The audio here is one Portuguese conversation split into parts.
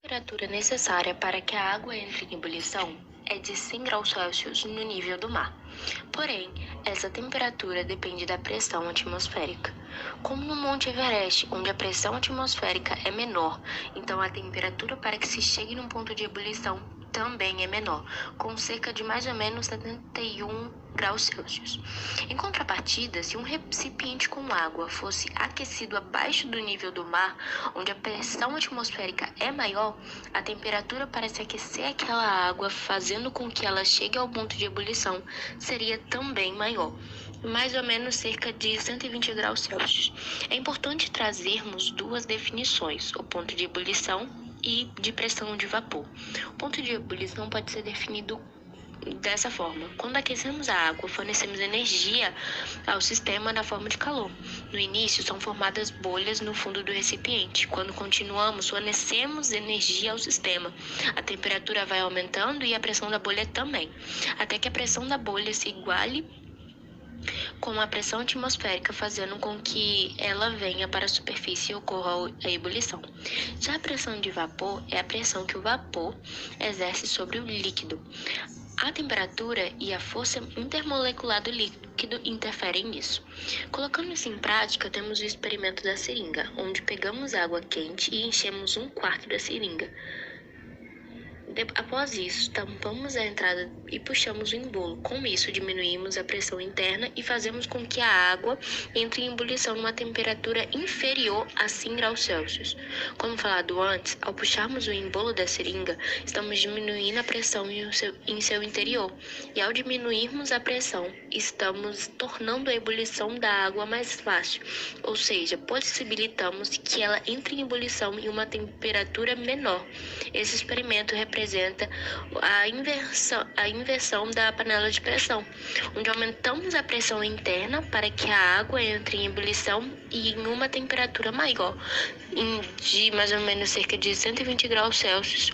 A temperatura necessária para que a água entre em ebulição é de 100 graus Celsius no nível do mar. Porém, essa temperatura depende da pressão atmosférica. Como no Monte Everest, onde a pressão atmosférica é menor, então a temperatura para que se chegue num ponto de ebulição também é menor, com cerca de mais ou menos 71 graus Celsius. Em contrapartida, se um recipiente com água fosse aquecido abaixo do nível do mar, onde a pressão atmosférica é maior, a temperatura para se aquecer aquela água, fazendo com que ela chegue ao ponto de ebulição, seria também maior, mais ou menos cerca de 120 graus Celsius. É importante trazermos duas definições, o ponto de ebulição e de pressão de vapor. O ponto de ebulição pode ser definido dessa forma: quando aquecemos a água, fornecemos energia ao sistema na forma de calor. No início, são formadas bolhas no fundo do recipiente. Quando continuamos, fornecemos energia ao sistema. A temperatura vai aumentando e a pressão da bolha também, até que a pressão da bolha se iguale com a pressão atmosférica, fazendo com que ela venha para a superfície e ocorra a ebulição. Já a pressão de vapor é a pressão que o vapor exerce sobre o líquido. A temperatura e a força intermolecular do líquido interferem nisso. Colocando isso em prática, temos o experimento da seringa, onde pegamos água quente e enchemos 1/4 da seringa. Após isso, tampamos a entrada e puxamos o embolo. Com isso, diminuímos a pressão interna e fazemos com que a água entre em ebulição numa temperatura inferior a 100 graus Celsius. Como falado antes, ao puxarmos o embolo da seringa, estamos diminuindo a pressão em seu interior. E ao diminuirmos a pressão, estamos tornando a ebulição da água mais fácil. Ou seja, possibilitamos que ela entre em ebulição em uma temperatura menor. Esse experimento representa a inversão da panela de pressão, onde aumentamos a pressão interna para que a água entre em ebulição e em uma temperatura maior, de mais ou menos cerca de 120 graus Celsius,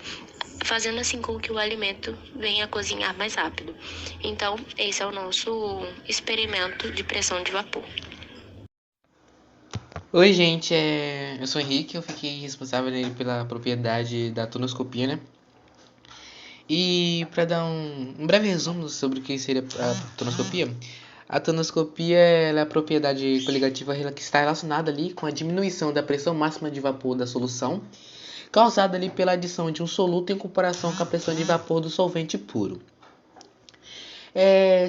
fazendo assim com que o alimento venha a cozinhar mais rápido. Então, esse é o nosso experimento de pressão de vapor. Oi, gente, eu sou o Henrique, eu fiquei responsável pela propriedade da tonoscopia, né? E para dar um breve resumo sobre o que seria a tonoscopia ela é a propriedade coligativa que está relacionada ali com a diminuição da pressão máxima de vapor da solução, causada ali pela adição de um soluto em comparação com a pressão de vapor do solvente puro.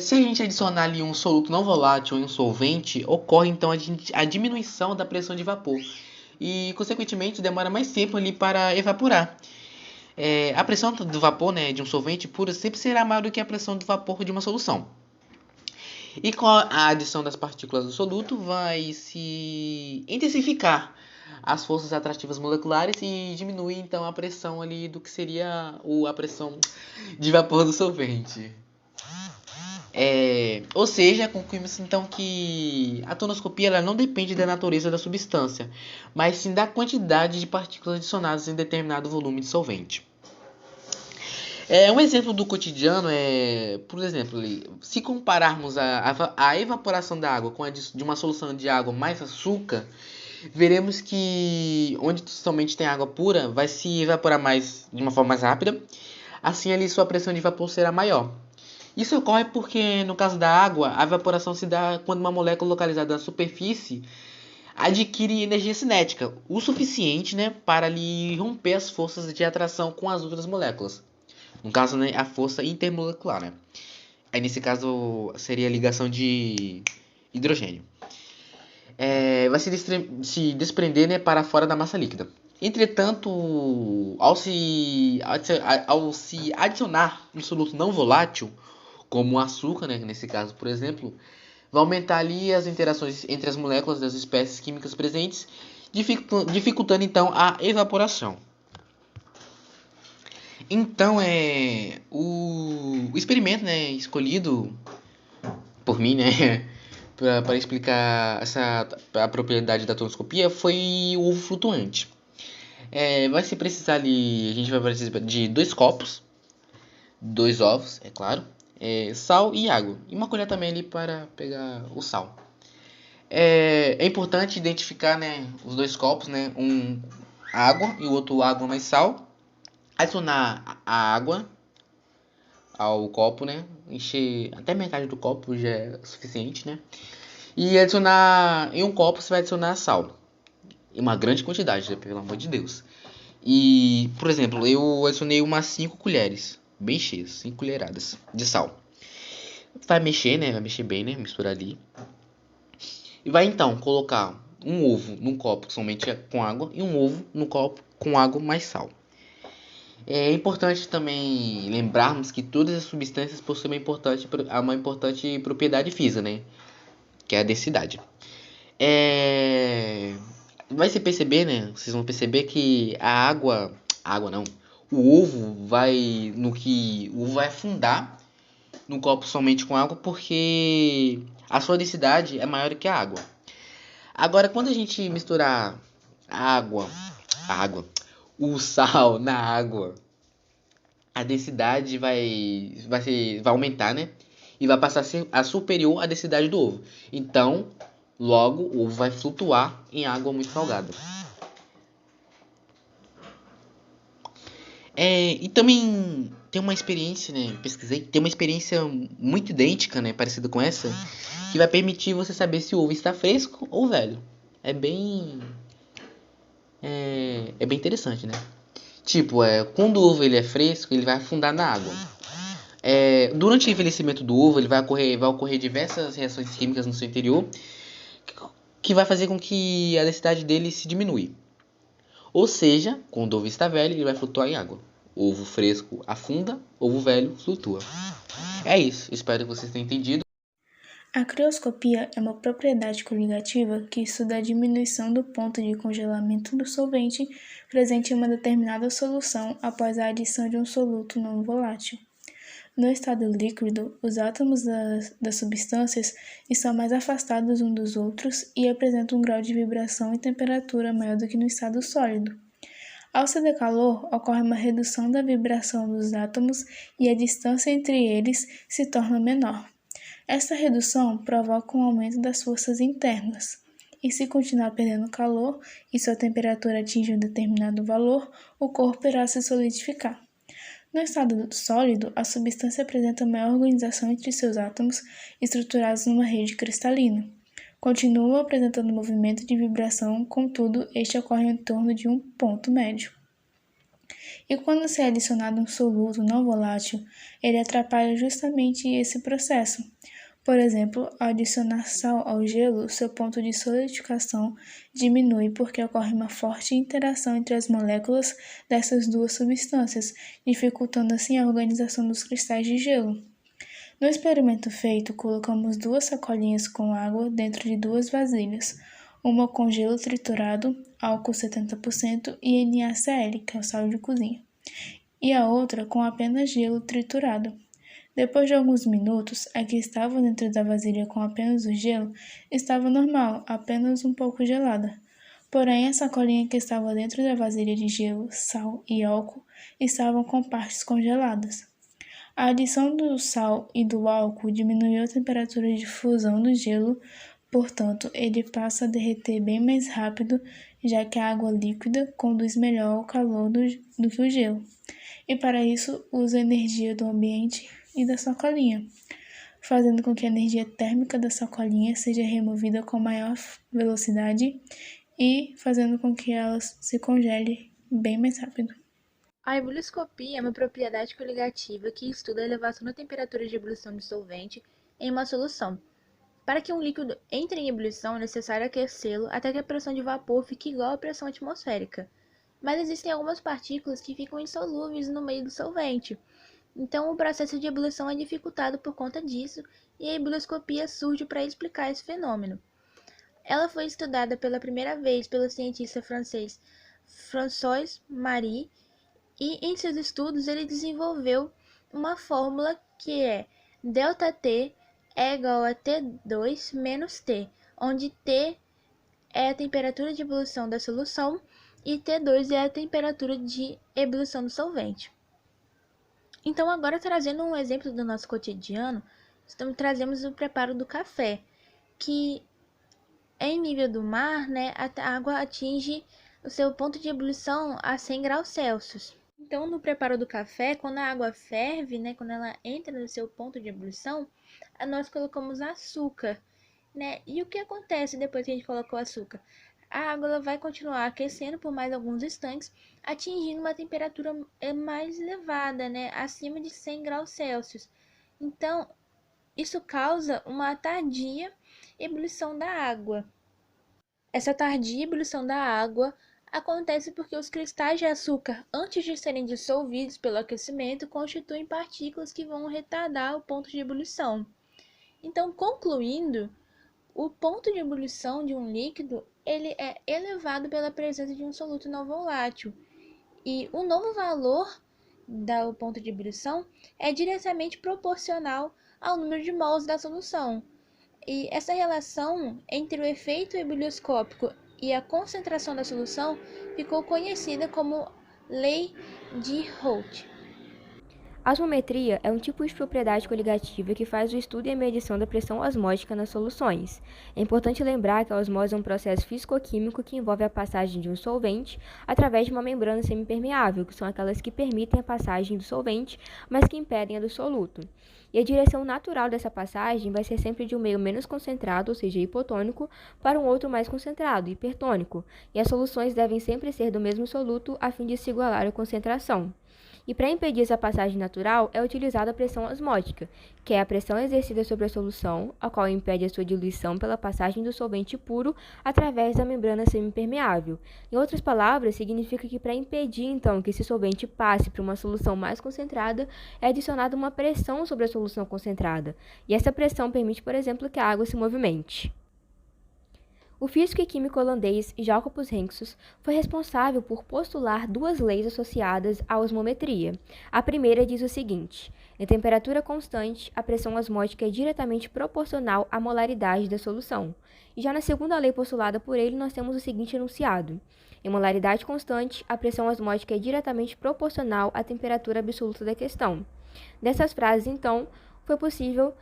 Se a gente adicionar ali um soluto não volátil em um solvente, ocorre então a diminuição da pressão de vapor e, consequentemente, demora mais tempo ali para evaporar. A pressão do vapor, né, de um solvente puro sempre será maior do que a pressão do vapor de uma solução. E com a adição das partículas do soluto vai se intensificar as forças atrativas moleculares e diminuir então a pressão ali do que seria a pressão de vapor do solvente. Ou seja, concluímos então que a tonoscopia ela não depende da natureza da substância, mas sim da quantidade de partículas adicionadas em determinado volume de solvente. Um exemplo do cotidiano por exemplo, se compararmos a evaporação da água com a de uma solução de água mais açúcar, veremos que onde somente tem água pura, vai se evaporar de uma forma mais rápida, assim ali sua pressão de vapor será maior. Isso ocorre porque, no caso da água, a evaporação se dá quando uma molécula localizada na superfície adquire energia cinética, o suficiente, né, para lhe romper as forças de atração com as outras moléculas. No caso, né, a força intermolecular, né? Aí, nesse caso, seria a ligação de hidrogênio. Vai se desprender, né, para fora da massa líquida. Entretanto, ao se adicionar um soluto não volátil, como o açúcar, né, nesse caso, por exemplo, vai aumentar ali as interações entre as moléculas das espécies químicas presentes, dificultando então a evaporação. Então, o experimento, né, escolhido por mim, né, para explicar a propriedade da tonoscopia foi o ovo flutuante. Vai se precisar ali, a gente vai precisar de 2 copos, 2 ovos, é claro, sal e água. E uma colher também ali para pegar o sal. É importante identificar, né, os 2 copos, né, um água e o outro água mais sal. adicionar a água ao copo, né? Encher até metade do copo já é suficiente, né? E adicionar em um copo você vai adicionar sal. Em uma grande quantidade, né? Pelo amor de Deus. E, por exemplo, eu adicionei umas 5 colheres, bem cheias, 5 colheradas de sal. Vai mexer, né? Vai mexer bem, né? Misturar ali. E vai então colocar um ovo num copo somente com água e um ovo no copo com água mais sal. É importante também lembrarmos que todas as substâncias possuem uma importante propriedade física, né? Que é a densidade. Vai se perceber, né? Vocês vão perceber que a água não, o ovo vai afundar no copo somente com água porque a sua densidade é maior que a água. Agora, quando a gente misturar a água, a água, o sal na água, a densidade vai aumentar, né? E vai passar a ser a superior à densidade do ovo. Então, logo, o ovo vai flutuar em água muito salgada. E também tem uma experiência, né? Pesquisei, tem uma experiência muito idêntica, né? Parecida com essa, que vai permitir você saber se o ovo está fresco ou velho. É bem, é bem interessante, né? Tipo, quando o ovo ele é fresco, ele vai afundar na água. Durante o envelhecimento do ovo, vai ocorrer diversas reações químicas no seu interior, que vai fazer com que a densidade dele se diminui. Ou seja, quando o ovo está velho, ele vai flutuar em água. Ovo fresco afunda, ovo velho flutua. É isso, espero que vocês tenham entendido. A crioscopia é uma propriedade coligativa que estuda a diminuição do ponto de congelamento do solvente presente em uma determinada solução após a adição de um soluto não volátil. No estado líquido, os átomos das substâncias estão mais afastados uns dos outros e apresentam um grau de vibração e temperatura maior do que no estado sólido. Ao ceder calor, ocorre uma redução da vibração dos átomos e a distância entre eles se torna menor. Esta redução provoca um aumento das forças internas, e se continuar perdendo calor e sua temperatura atinge um determinado valor, o corpo irá se solidificar. No estado sólido, a substância apresenta maior organização entre seus átomos estruturados numa rede cristalina. Continua apresentando movimento de vibração, contudo, este ocorre em torno de um ponto médio. E quando se é adicionado um soluto não volátil, ele atrapalha justamente esse processo. Por exemplo, ao adicionar sal ao gelo, seu ponto de solidificação diminui porque ocorre uma forte interação entre as moléculas dessas duas substâncias, dificultando assim a organização dos cristais de gelo. No experimento feito, colocamos 2 sacolinhas com água dentro de 2 vasilhas, uma com gelo triturado, álcool 70% e NaCl, que é o sal de cozinha, e a outra com apenas gelo triturado. Depois de alguns minutos, a que estava dentro da vasilha com apenas o gelo estava normal, apenas um pouco gelada. Porém, a sacolinha que estava dentro da vasilha de gelo, sal e álcool estavam com partes congeladas. A adição do sal e do álcool diminuiu a temperatura de fusão do gelo, portanto, ele passa a derreter bem mais rápido, já que a água líquida conduz melhor ao calor do que o gelo. E para isso, usa a energia do ambiente e da sacolinha, fazendo com que a energia térmica da sacolinha seja removida com maior velocidade e fazendo com que ela se congele bem mais rápido. A ebuliscopia é uma propriedade coligativa que estuda a elevação da temperatura de ebulição de solvente em uma solução. Para que um líquido entre em ebulição, é necessário aquecê-lo até que a pressão de vapor fique igual à pressão atmosférica. Mas existem algumas partículas que ficam insolúveis no meio do solvente. Então, o processo de ebulição é dificultado por conta disso, e a ebuliscopia surge para explicar esse fenômeno. Ela foi estudada pela primeira vez pelo cientista francês François Marie, e em seus estudos ele desenvolveu uma fórmula que é ΔT é igual a T2 menos T, onde T é a temperatura de ebulição da solução e T2 é a temperatura de ebulição do solvente. Então, agora trazendo um exemplo do nosso cotidiano, trazemos o preparo do café, que em nível do mar, né, a água atinge o seu ponto de ebulição a 100 graus Celsius. Então, no preparo do café, quando a água ferve, né, quando ela entra no seu ponto de ebulição, nós colocamos açúcar, né? E o que acontece depois que a gente colocou o açúcar? A água ela vai continuar aquecendo por mais alguns instantes, atingindo uma temperatura mais elevada, né, acima de 100 graus Celsius. Então, isso causa uma tardia ebulição da água. Essa tardia ebulição da água acontece porque os cristais de açúcar, antes de serem dissolvidos pelo aquecimento, constituem partículas que vão retardar o ponto de ebulição. Então, concluindo, o ponto de ebulição de um líquido ele é elevado pela presença de um soluto não volátil. E o novo valor do ponto de ebulição é diretamente proporcional ao número de mols da solução. E essa relação entre o efeito ebulioscópico e a concentração da solução ficou conhecida como Lei de Holt. A osmometria é um tipo de propriedade coligativa que faz o estudo e a medição da pressão osmótica nas soluções. É importante lembrar que a osmose é um processo físico-químico que envolve a passagem de um solvente através de uma membrana semipermeável, que são aquelas que permitem a passagem do solvente, mas que impedem a do soluto. E a direção natural dessa passagem vai ser sempre de um meio menos concentrado, ou seja, hipotônico, para um outro mais concentrado, hipertônico, e as soluções devem sempre ser do mesmo soluto a fim de se igualar a concentração. E para impedir essa passagem natural, é utilizada a pressão osmótica, que é a pressão exercida sobre a solução, a qual impede a sua diluição pela passagem do solvente puro através da membrana semipermeável. Em outras palavras, significa que para impedir, então, que esse solvente passe para uma solução mais concentrada, é adicionada uma pressão sobre a solução concentrada. E essa pressão permite, por exemplo, que a água se movimente. O físico e químico holandês Jacobus Henxus foi responsável por postular duas leis associadas à osmometria. A primeira diz o seguinte: em temperatura constante, a pressão osmótica é diretamente proporcional à molaridade da solução. E já na segunda lei postulada por ele, nós temos o seguinte enunciado: em molaridade constante, a pressão osmótica é diretamente proporcional à temperatura absoluta da questão. Dessas frases, então, foi possível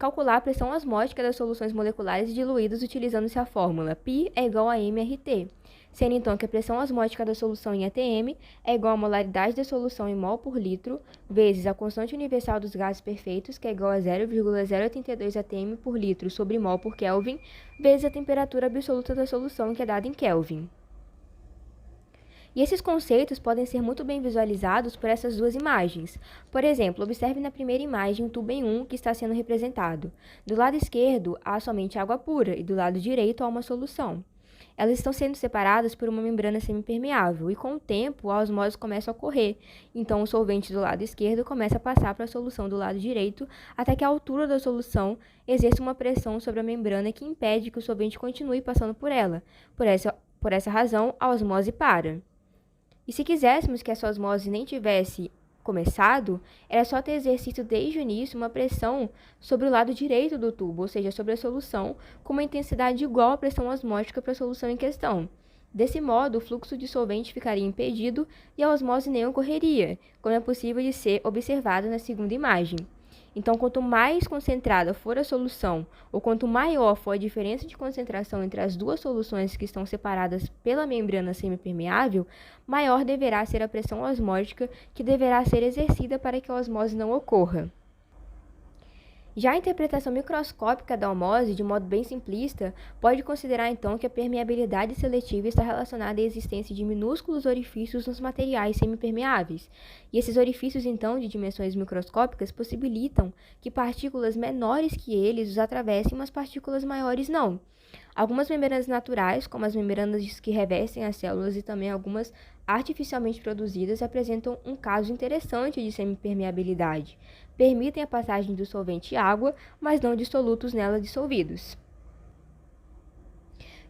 calcular a pressão osmótica das soluções moleculares diluídas utilizando-se a fórmula π é igual a mRT, sendo então que a pressão osmótica da solução em ATM é igual à molaridade da solução em mol por litro, vezes a constante universal dos gases perfeitos, que é igual a 0,082 atm por litro sobre mol por Kelvin, vezes a temperatura absoluta da solução, que é dada em Kelvin. E esses conceitos podem ser muito bem visualizados por essas duas imagens. Por exemplo, observe na primeira imagem o tubo em 1 que está sendo representado. Do lado esquerdo, há somente água pura e do lado direito há uma solução. Elas estão sendo separadas por uma membrana semipermeável e, com o tempo, a osmose começa a ocorrer. Então, o solvente do lado esquerdo começa a passar para a solução do lado direito até que a altura da solução exerça uma pressão sobre a membrana que impede que o solvente continue passando por ela. Por essa razão, a osmose para. E se quiséssemos que essa osmose nem tivesse começado, era só ter exercido desde o início uma pressão sobre o lado direito do tubo, ou seja, sobre a solução, com uma intensidade igual à pressão osmótica para a solução em questão. Desse modo, o fluxo de solvente ficaria impedido e a osmose nem ocorreria, como é possível de ser observado na segunda imagem. Então, quanto mais concentrada for a solução, ou quanto maior for a diferença de concentração entre as duas soluções que estão separadas pela membrana semipermeável, maior deverá ser a pressão osmótica que deverá ser exercida para que a osmose não ocorra. Já a interpretação microscópica da osmose, de modo bem simplista, pode considerar então que a permeabilidade seletiva está relacionada à existência de minúsculos orifícios nos materiais semipermeáveis. E esses orifícios, então, de dimensões microscópicas, possibilitam que partículas menores que eles os atravessem, mas partículas maiores não. Algumas membranas naturais, como as membranas que revestem as células e também algumas artificialmente produzidas, apresentam um caso interessante de semipermeabilidade. Permitem a passagem do solvente água, mas não de solutos nela dissolvidos.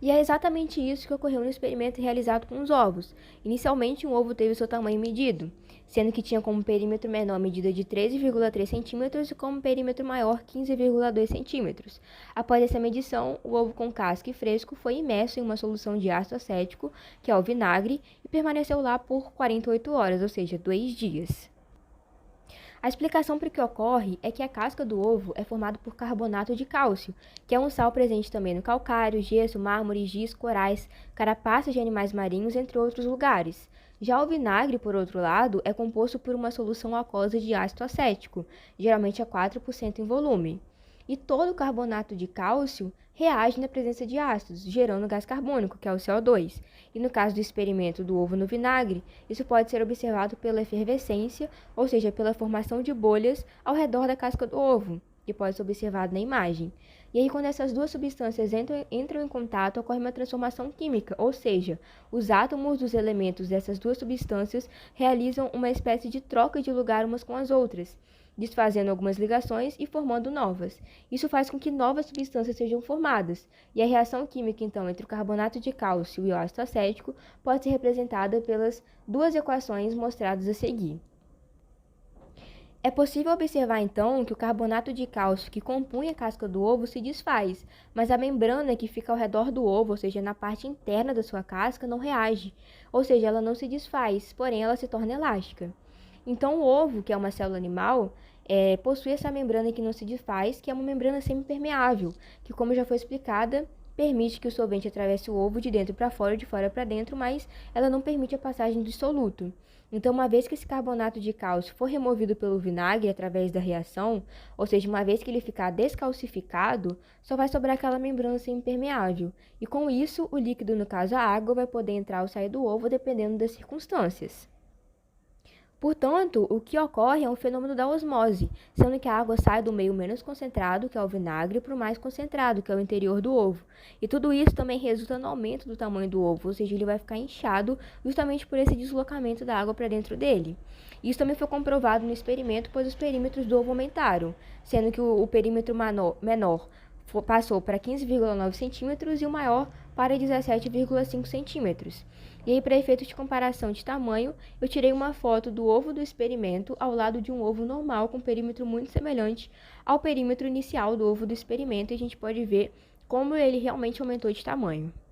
E é exatamente isso que ocorreu no experimento realizado com os ovos. Inicialmente, um ovo teve seu tamanho medido, sendo que tinha como perímetro menor medida de 13,3 cm e como perímetro maior 15,2 cm. Após essa medição, o ovo com casca e fresco foi imerso em uma solução de ácido acético, que é o vinagre, e permaneceu lá por 48 horas, ou seja, 2 dias. A explicação para o que ocorre é que a casca do ovo é formada por carbonato de cálcio, que é um sal presente também no calcário, gesso, mármore, giz, corais, carapaças de animais marinhos, entre outros lugares. Já o vinagre, por outro lado, é composto por uma solução aquosa de ácido acético, geralmente a 4% em volume. E todo carbonato de cálcio reage na presença de ácidos, gerando gás carbônico, que é o CO2. E no caso do experimento do ovo no vinagre, isso pode ser observado pela efervescência, ou seja, pela formação de bolhas ao redor da casca do ovo, que pode ser observado na imagem. E aí, quando essas duas substâncias entram em contato, ocorre uma transformação química, ou seja, os átomos dos elementos dessas duas substâncias realizam uma espécie de troca de lugar umas com as outras, desfazendo algumas ligações e formando novas. Isso faz com que novas substâncias sejam formadas, e a reação química, então, entre o carbonato de cálcio e o ácido acético pode ser representada pelas duas equações mostradas a seguir. É possível observar, então, que o carbonato de cálcio que compunha a casca do ovo se desfaz, mas a membrana que fica ao redor do ovo, ou seja, na parte interna da sua casca, não reage, ou seja, ela não se desfaz, porém ela se torna elástica. Então, o ovo, que é uma célula animal, possui essa membrana que não se desfaz, que é uma membrana semipermeável, que, como já foi explicada, permite que o solvente atravesse o ovo de dentro para fora ou de fora para dentro, mas ela não permite a passagem do soluto. Então, uma vez que esse carbonato de cálcio for removido pelo vinagre através da reação, ou seja, uma vez que ele ficar descalcificado, só vai sobrar aquela membrana semipermeável. E com isso, o líquido, no caso a água, vai poder entrar ou sair do ovo dependendo das circunstâncias. Portanto, o que ocorre é um fenômeno da osmose, sendo que a água sai do meio menos concentrado, que é o vinagre, para o mais concentrado, que é o interior do ovo. E tudo isso também resulta no aumento do tamanho do ovo, ou seja, ele vai ficar inchado justamente por esse deslocamento da água para dentro dele. Isso também foi comprovado no experimento, pois os perímetros do ovo aumentaram, sendo que o perímetro menor passou para 15,9 centímetros e o maior para 17,5 centímetros. E aí, para efeitos de comparação de tamanho, eu tirei uma foto do ovo do experimento ao lado de um ovo normal com perímetro muito semelhante ao perímetro inicial do ovo do experimento e a gente pode ver como ele realmente aumentou de tamanho.